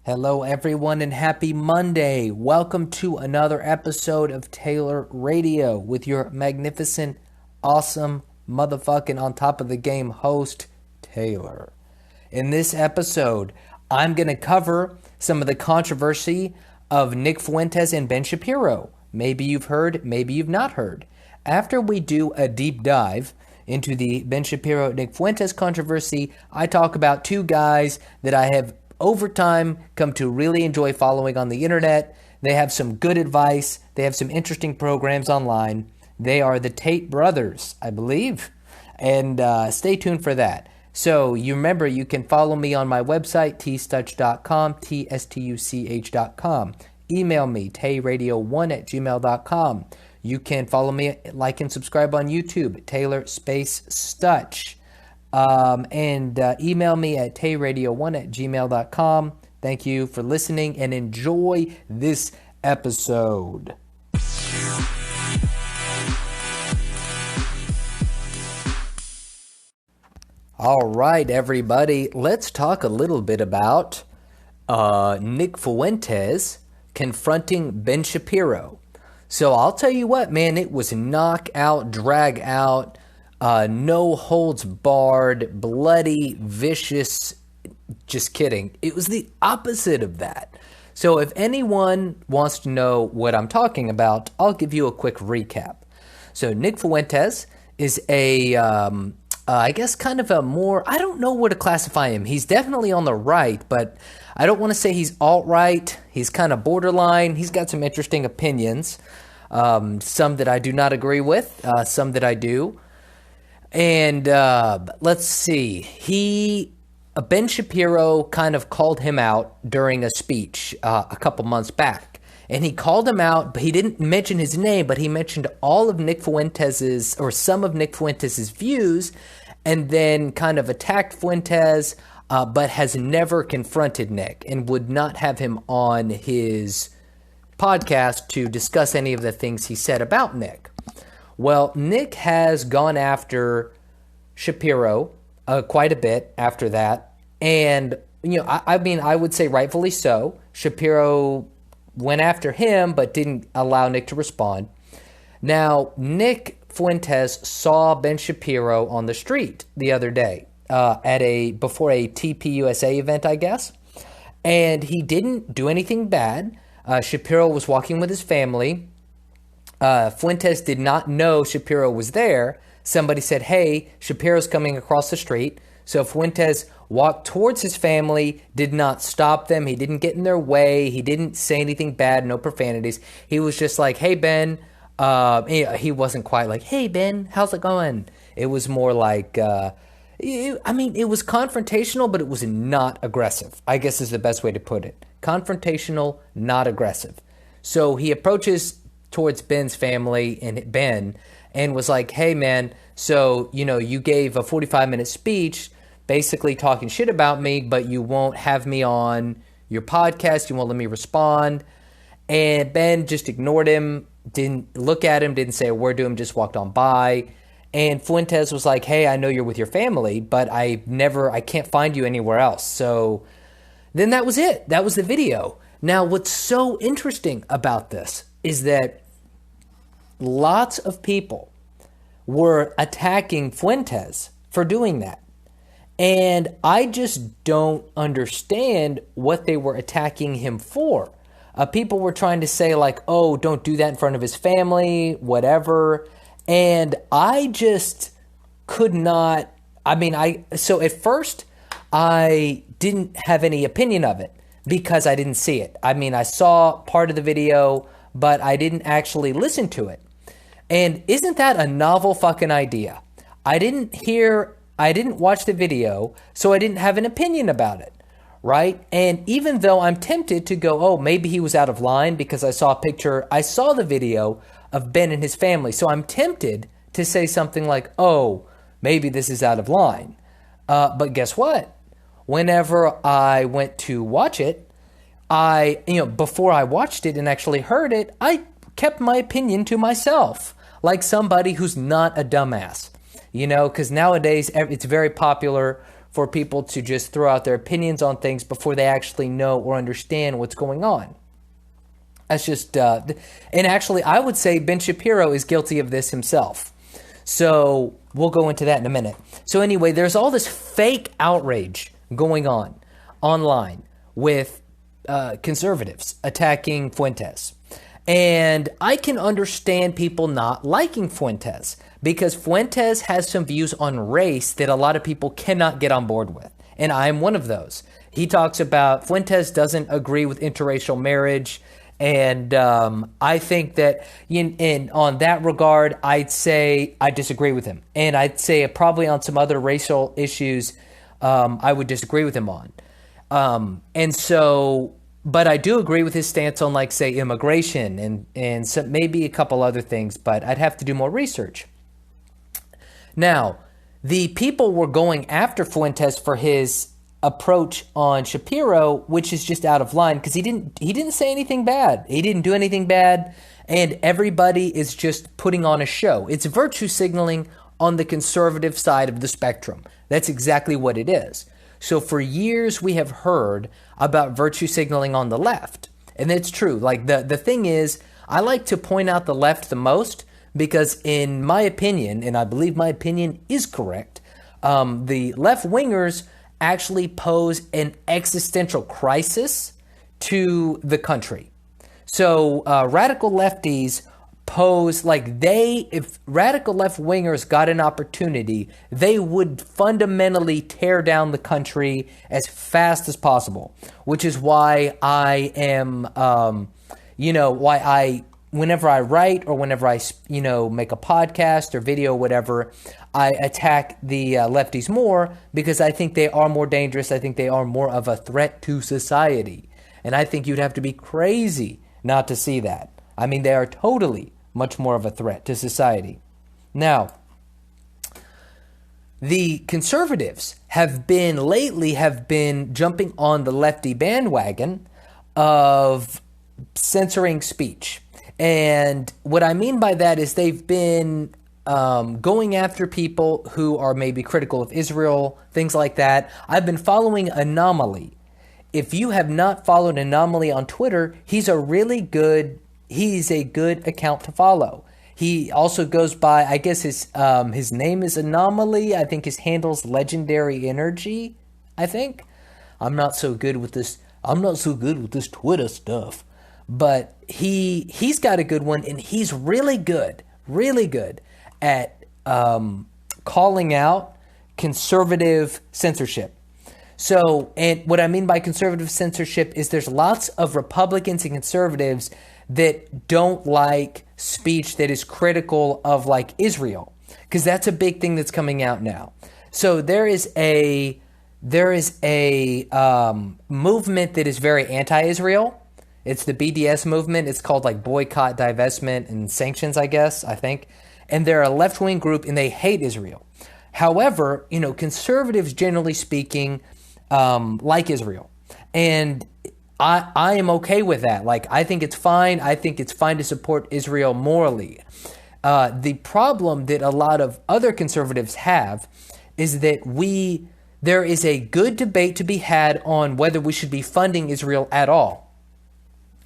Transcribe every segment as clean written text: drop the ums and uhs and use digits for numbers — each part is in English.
Hello, everyone, and happy Monday. Welcome to another episode of Taylor Radio with your magnificent, awesome, motherfucking on top of the game host, Taylor. In this episode, I'm going to cover some of the controversy of Nick Fuentes and Ben Shapiro. Maybe you've heard, maybe you've not heard. After we do a deep dive into the Ben Shapiro-Nick Fuentes controversy, I talk about two guys that I have over time come to really enjoy following on the internet. They have some good advice. They have some interesting programs online. They are the Tate brothers, I believe. And stay tuned for that. So you remember, you can follow me on my website, tstuch.com, tstuch.com. Email me, tayradio1@gmail.com. You can follow me, like, and subscribe on YouTube, Taylor Space Stuch. And email me at tayradio1@gmail.com. Thank you for listening and enjoy this episode. All right, everybody, let's talk a little bit about Nick Fuentes confronting Ben Shapiro. So I'll tell you what, man, it was knockout, drag out, no holds barred, bloody, vicious. Just kidding. It was the opposite of that. So if anyone wants to know what I'm talking about, I'll give you a quick recap. So Nick Fuentes is I guess kind of a more, I don't know where to classify him. He's definitely on the right, but I don't want to say he's alt-right. He's kind of borderline. He's got some interesting opinions. Some that I do not agree with, some that I do. And let's see, Ben Shapiro kind of called him out during a speech a couple months back. And he called him out, but he didn't mention his name, but he mentioned all of Nick Fuentes's, or some of Nick Fuentes's views, and then kind of attacked Fuentes, but has never confronted Nick and would not have him on his podcast to discuss any of the things he said about Nick. Well, Nick has gone after Shapiro quite a bit after that. And, I mean, I would say rightfully so. Shapiro went after him, but didn't allow Nick to respond. Now, Nick Fuentes saw Ben Shapiro on the street the other day before a TPUSA event, I guess. And he didn't do anything bad. Shapiro was walking with his family. Fuentes did not know Shapiro was there. Somebody said, hey, Shapiro's coming across the street. So Fuentes walked towards his family, did not stop them. He didn't get in their way. He didn't say anything bad, no profanities. He was just like, hey, Ben. He wasn't quite like, hey, Ben, how's it going? It was more like, it was confrontational, but it was not aggressive, I guess is the best way to put it. Confrontational, not aggressive. So he approaches towards Ben's family and Ben and was like, hey, man, so, you gave a 45-minute speech basically talking shit about me, but you won't have me on your podcast. You won't let me respond. And Ben just ignored him, didn't look at him, didn't say a word to him, just walked on by. And Fuentes was like, hey, I know you're with your family, but I can't find you anywhere else. So then that was it. That was the video. Now, what's so interesting about this is that lots of people were attacking Fuentes for doing that. And I just don't understand what they were attacking him for. People were trying to say like, oh, don't do that in front of his family, whatever. And I just could not, so at first I didn't have any opinion of it because I didn't see it. I saw part of the video, but I didn't actually listen to it. And isn't that a novel fucking idea? I didn't watch the video, so I didn't have an opinion about it, right? And even though I'm tempted to go, oh, maybe he was out of line because I saw the video of Ben and his family. So I'm tempted to say something like, oh, maybe this is out of line. But guess what? Whenever I went to watch it, before I watched it and actually heard it, I kept my opinion to myself, like somebody who's not a dumbass, because nowadays it's very popular for people to just throw out their opinions on things before they actually know or understand what's going on. That's just, and actually, I would say Ben Shapiro is guilty of this himself. So we'll go into that in a minute. So anyway, there's all this fake outrage going on online with conservatives attacking Fuentes. And I can understand people not liking Fuentes because Fuentes has some views on race that a lot of people cannot get on board with. And I am one of those. He talks about Fuentes doesn't agree with interracial marriage. And I think that on that regard, I'd say I disagree with him. And I'd say probably on some other racial issues, I would disagree with him on. But I do agree with his stance on, like, say, immigration and some, maybe a couple other things, but I'd have to do more research. Now, the people were going after Fuentes for his approach on Shapiro, which is just out of line because he didn't say anything bad. He didn't do anything bad, and everybody is just putting on a show. It's virtue signaling on the conservative side of the spectrum. That's exactly what it is. So for years, we have heard about virtue signaling on the left. And it's true. Like the thing is, I like to point out the left the most because in my opinion, and I believe my opinion is correct, the left-wingers actually pose an existential crisis to the country. So radical lefties pose if radical left-wingers got an opportunity, they would fundamentally tear down the country as fast as possible, which is why I am, whenever I write or whenever I, make a podcast or video, whatever, I attack the lefties more because I think they are more dangerous. I think they are more of a threat to society. And I think you'd have to be crazy not to see that. I mean, they are totally much more of a threat to society. Now, the conservatives have been jumping on the lefty bandwagon of censoring speech. And what I mean by that is they've been going after people who are maybe critical of Israel, things like that. I've been following Anomaly. If you have not followed Anomaly on Twitter, he's a good account to follow. He also goes by, I guess his name is Anomaly. I think his handle's Legendary Energy, I think. I'm not so good with this Twitter stuff. But he's got a good one, and he's really good at calling out conservative censorship. So, and what I mean by conservative censorship is there's lots of Republicans and conservatives that don't like speech that is critical of like Israel, because that's a big thing that's coming out now. So there is a movement that is very anti-Israel. It's the BDS movement. It's called like boycott, divestment, and sanctions, I think. And they're a left-wing group, and they hate Israel. However, conservatives, generally speaking, like Israel. And I am okay with that. Like, I think it's fine. I think it's fine to support Israel morally. The problem that a lot of other conservatives have is that there is a good debate to be had on whether we should be funding Israel at all.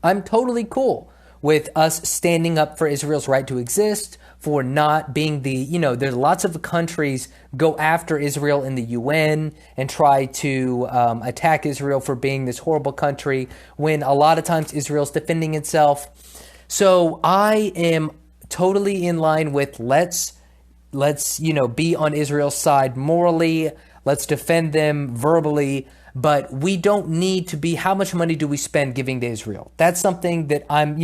I'm totally cool with us standing up for Israel's right to exist, for not being there's lots of countries go after Israel in the UN and try to attack Israel for being this horrible country when a lot of times Israel's defending itself. So I am totally in line with let's be on Israel's side morally. Let's defend them verbally. But we don't need to be, how much money do we spend giving to Israel? That's something that I'm,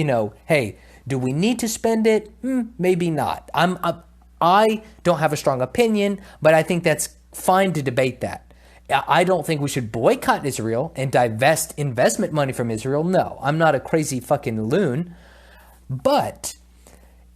hey, do we need to spend it? Maybe not. I don't have a strong opinion, but I think that's fine to debate that. I don't think we should boycott Israel and divest investment money from Israel. No, I'm not a crazy fucking loon. But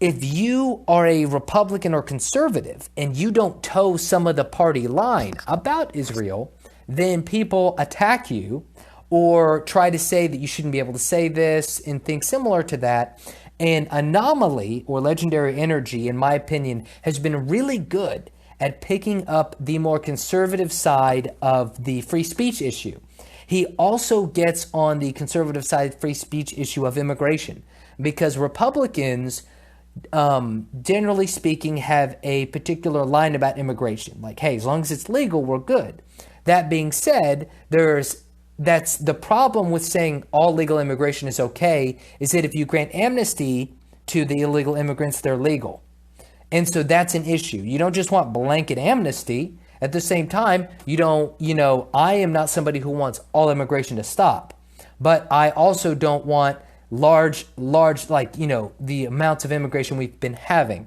if you are a Republican or conservative and you don't toe some of the party line about Israel, then people attack you or try to say that you shouldn't be able to say this and things similar to that. And Anomaly or Legendary Energy, in my opinion, has been really good at picking up the more conservative side of the free speech issue. He also gets on the conservative side free speech issue of immigration, because Republicans, generally speaking, have a particular line about immigration. Like, hey, as long as it's legal, we're good. That being said, that's the problem with saying all legal immigration is okay, is that if you grant amnesty to the illegal immigrants, they're legal. And so that's an issue. You don't just want blanket amnesty. At the same time, I am not somebody who wants all immigration to stop, but I also don't want large, the amounts of immigration we've been having.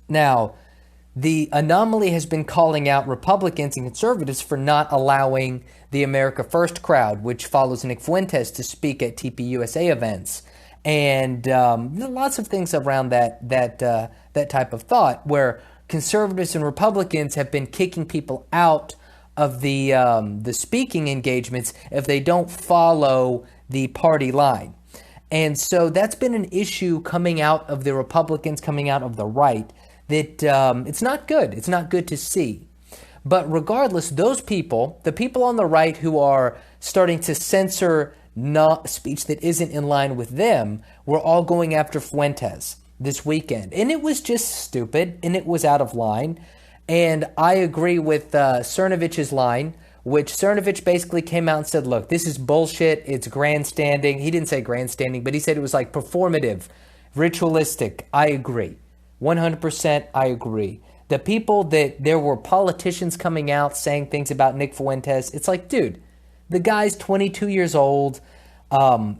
Now, the anomaly has been calling out Republicans and conservatives for not allowing the America First crowd, which follows Nick Fuentes, to speak at TPUSA events, and lots of things around that type of thought, where conservatives and Republicans have been kicking people out of the speaking engagements if they don't follow the party line. And so that's been an issue coming out of the Republicans, coming out of the right, that it's not good. It's not good to see. But regardless, those people, the people on the right who are starting to censor speech that isn't in line with them, were all going after Fuentes this weekend. And it was just stupid, and it was out of line. And I agree with Cernovich's line, which Cernovich basically came out and said, look, this is bullshit. It's grandstanding. He didn't say grandstanding, but he said it was like performative, ritualistic. I agree. 100% I agree. The people that there were politicians coming out saying things about Nick Fuentes, it's like, dude, the guy's 22 years old.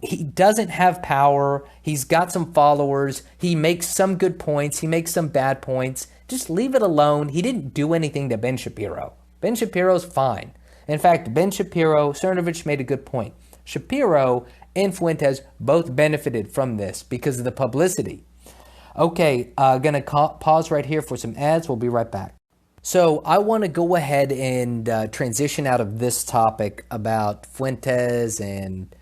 He doesn't have power. He's got some followers. He makes some good points. He makes some bad points. Just leave it alone. He didn't do anything to Ben Shapiro. Ben Shapiro's fine. In fact, Cernovich made a good point. Shapiro and Fuentes both benefited from this because of the publicity. Okay, gonna pause right here for some ads. We'll be right back. So I want to go ahead and transition out of this topic about Fuentes and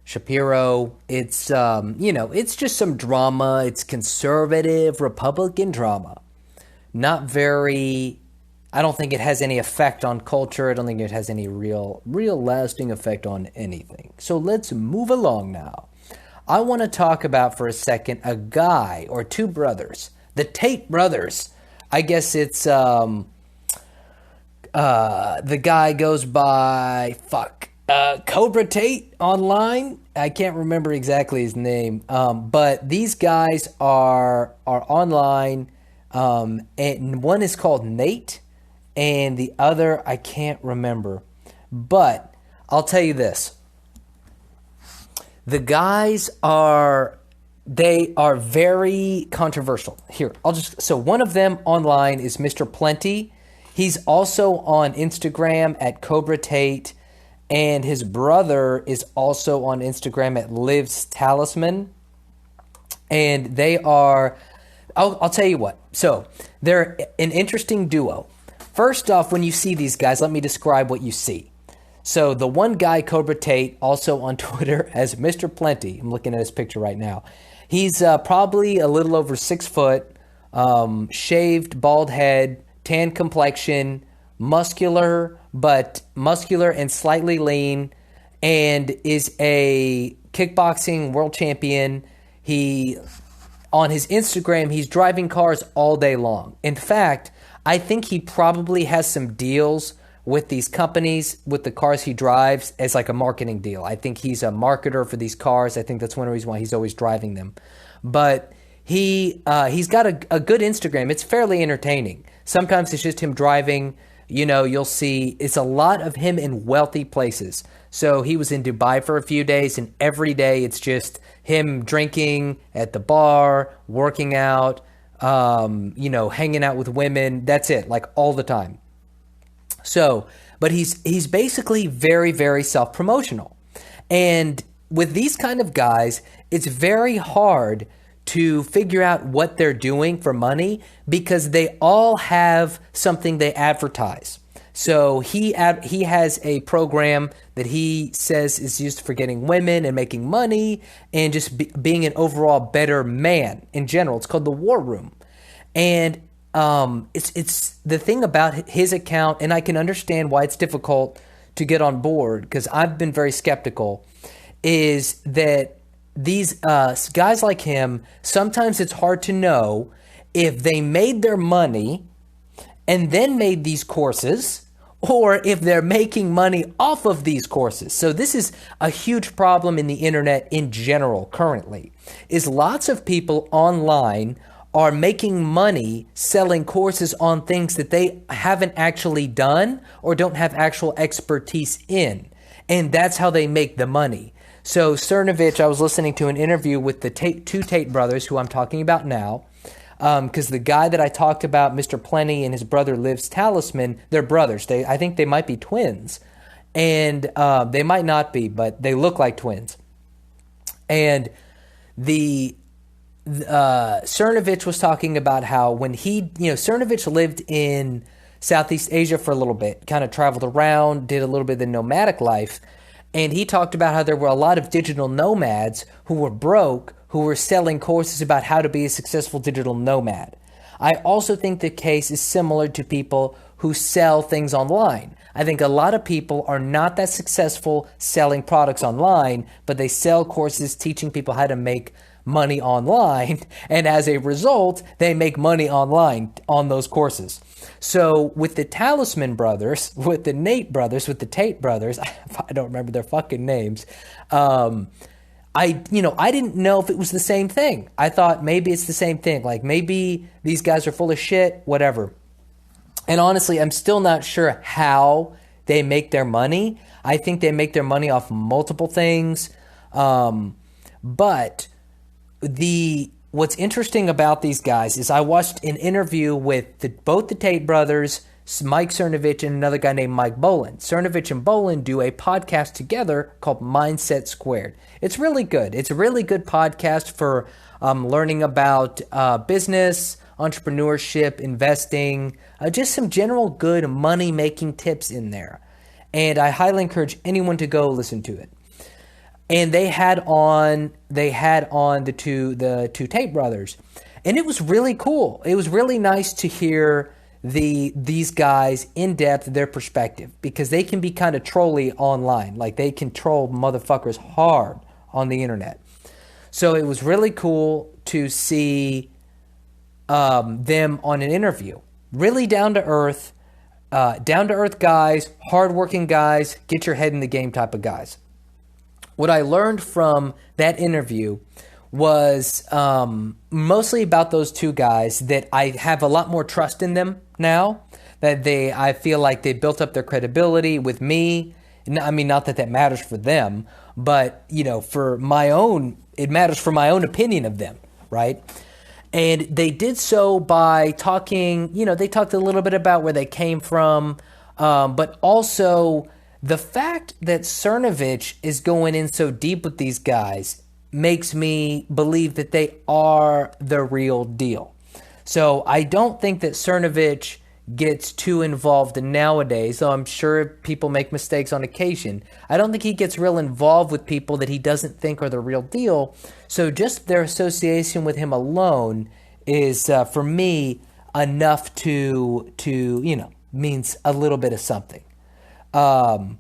Shapiro. It's, it's just some drama. It's conservative Republican drama. Not very, I don't think it has any effect on culture. I don't think it has any real lasting effect on anything. So let's move along now. I want to talk about for a second a guy or two brothers, the Tate brothers. I guess it's the guy goes by Cobra Tate online. I can't remember exactly his name, but these guys are online, and one is called Nate, and the other I can't remember. But I'll tell you this: the guys are very controversial. Here, so one of them online is Mr. Plenty. He's also on Instagram at Cobra Tate, and his brother is also on Instagram at Lives Talisman. And they are, I'll tell you what. So they're an interesting duo. First off, when you see these guys, let me describe what you see. So the one guy, Cobra Tate, also on Twitter as Mr. Plenty. I'm looking at his picture right now. He's probably a little over 6 foot, shaved, bald head, tan complexion, muscular and slightly lean, and is a kickboxing world champion. On his Instagram, he's driving cars all day long. In fact, I think he probably has some deals with these companies, with the cars he drives, as like a marketing deal. I think he's a marketer for these cars. I think that's one reason why he's always driving them. But he's got a good Instagram. It's fairly entertaining. Sometimes it's just him driving. You'll see it's a lot of him in wealthy places. So he was in Dubai for a few days, and every day it's just him drinking at the bar, working out, hanging out with women. That's it, like all the time. So, but he's basically very, very self-promotional. And with these kind of guys, it's very hard to figure out what they're doing for money because they all have something they advertise. So he has a program that he says is used for getting women and making money and just being an overall better man in general. It's called the War Room. And it's the thing about his account, and I can understand why it's difficult to get on board because I've been very skeptical, is that these guys like him, sometimes it's hard to know if they made their money and then made these courses, or if they're making money off of these courses. So this is a huge problem in the internet in general currently, is lots of people online are making money selling courses on things that they haven't actually done or don't have actual expertise in. And that's how they make the money. So Cernovich, I was listening to an interview with the two Tate brothers, who I'm talking about now, because the guy that I talked about, Mr. Plenty, and his brother Liv's Talisman, they're brothers. I think they might be twins. And they might not be, but they look like twins. And Cernovich was talking about how when Cernovich lived in Southeast Asia for a little bit, kind of traveled around, did a little bit of the nomadic life. And he talked about how there were a lot of digital nomads who were broke, who were selling courses about how to be a successful digital nomad. I also think the case is similar to people who sell things online. I think a lot of people are not that successful selling products online, but they sell courses teaching people how to make money online, and as a result, they make money online on those courses. So with the Talisman brothers, with the Nate brothers, with the Tate brothers, I don't remember their fucking names. I didn't know if it was the same thing. I thought maybe it's the same thing. Like maybe these guys are full of shit, whatever. And honestly, I'm still not sure how they make their money. I think they make their money off multiple things. But what's interesting about these guys is I watched an interview with both the Tate brothers, Mike Cernovich, and another guy named Mike Boland. Cernovich and Boland do a podcast together called Mindset Squared. It's really good. It's a really good podcast for learning about business, entrepreneurship, investing, just some general good money-making tips in there. And I highly encourage anyone to go listen to it. And they had on the two Tate brothers, and it was really cool. It was really nice to hear these guys in depth, their perspective, because they can be kind of trolly online, like they can troll motherfuckers hard on the internet. So it was really cool to see them on an interview. Really down to earth guys, hardworking guys, get your head in the game type of guys. What I learned from that interview was mostly about those two guys, that I have a lot more trust in them now, that I feel like they built up their credibility with me. I mean, not that matters for them, but for my own, it matters for my own opinion of them, right? And they did so by talking, they talked a little bit about where they came from, but also the fact that Cernovich is going in so deep with these guys makes me believe that they are the real deal. So I don't think that Cernovich gets too involved nowadays, though I'm sure people make mistakes on occasion. I don't think he gets real involved with people that he doesn't think are the real deal. So just their association with him alone is, for me, enough to means a little bit of something. Now,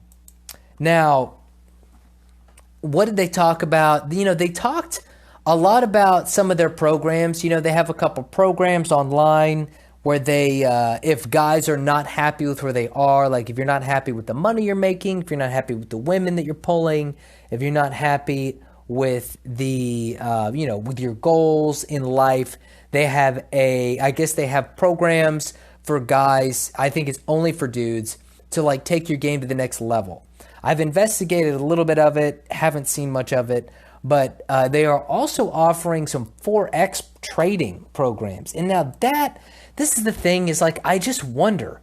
what did they talk about? They talked a lot about some of their programs. They have a couple programs online where they, if guys are not happy with where they are, like if you're not happy with the money you're making, if you're not happy with the women that you're pulling, if you're not happy with the, with your goals in life, they have they have programs for guys. I think it's only for dudes to like take your game to the next level. I've investigated a little bit of it, haven't seen much of it, but they are also offering some Forex trading programs. And now this is the thing, is like, I just wonder,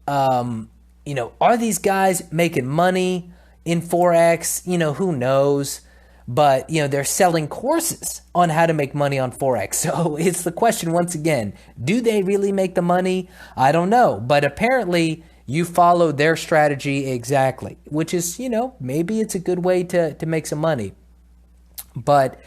are these guys making money in Forex? Who knows? But, they're selling courses on how to make money on Forex. So it's the question once again, do they really make the money? I don't know. But apparently you follow their strategy exactly, which is, maybe it's a good way to make some money. But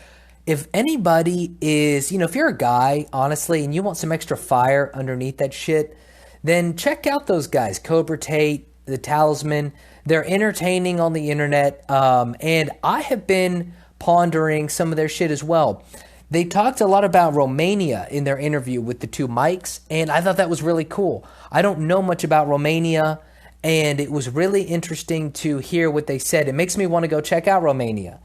if anybody is, if you're a guy, honestly, and you want some extra fire underneath that shit, then check out those guys, Cobra, Tate, The Talisman. They're entertaining on the internet, and I have been pondering some of their shit as well. They talked a lot about Romania in their interview with the two mics, and I thought that was really cool. I don't know much about Romania, and it was really interesting to hear what they said. It makes me want to go check out Romania.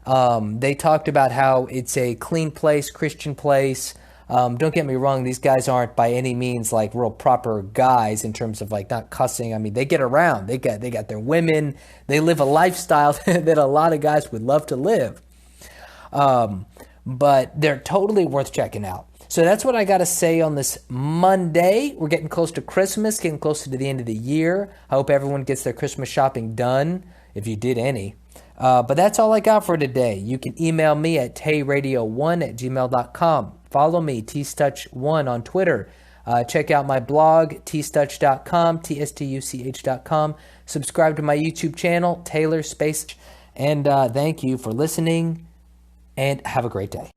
They talked about how it's a clean place, Christian place. Don't get me wrong, these guys aren't by any means like real proper guys in terms of like not cussing. I mean, they get around. They got their women. They live a lifestyle that a lot of guys would love to live. But they're totally worth checking out. So that's what I got to say on this Monday. We're getting close to Christmas, getting closer to the end of the year. I hope everyone gets their Christmas shopping done, if you did any. But that's all I got for today. You can email me at tayradio1@gmail.com. Follow me, tstuch1 on Twitter. Check out my blog, tstuch.com, tstuch.com. Subscribe to my YouTube channel, Taylor Space. And thank you for listening, and have a great day.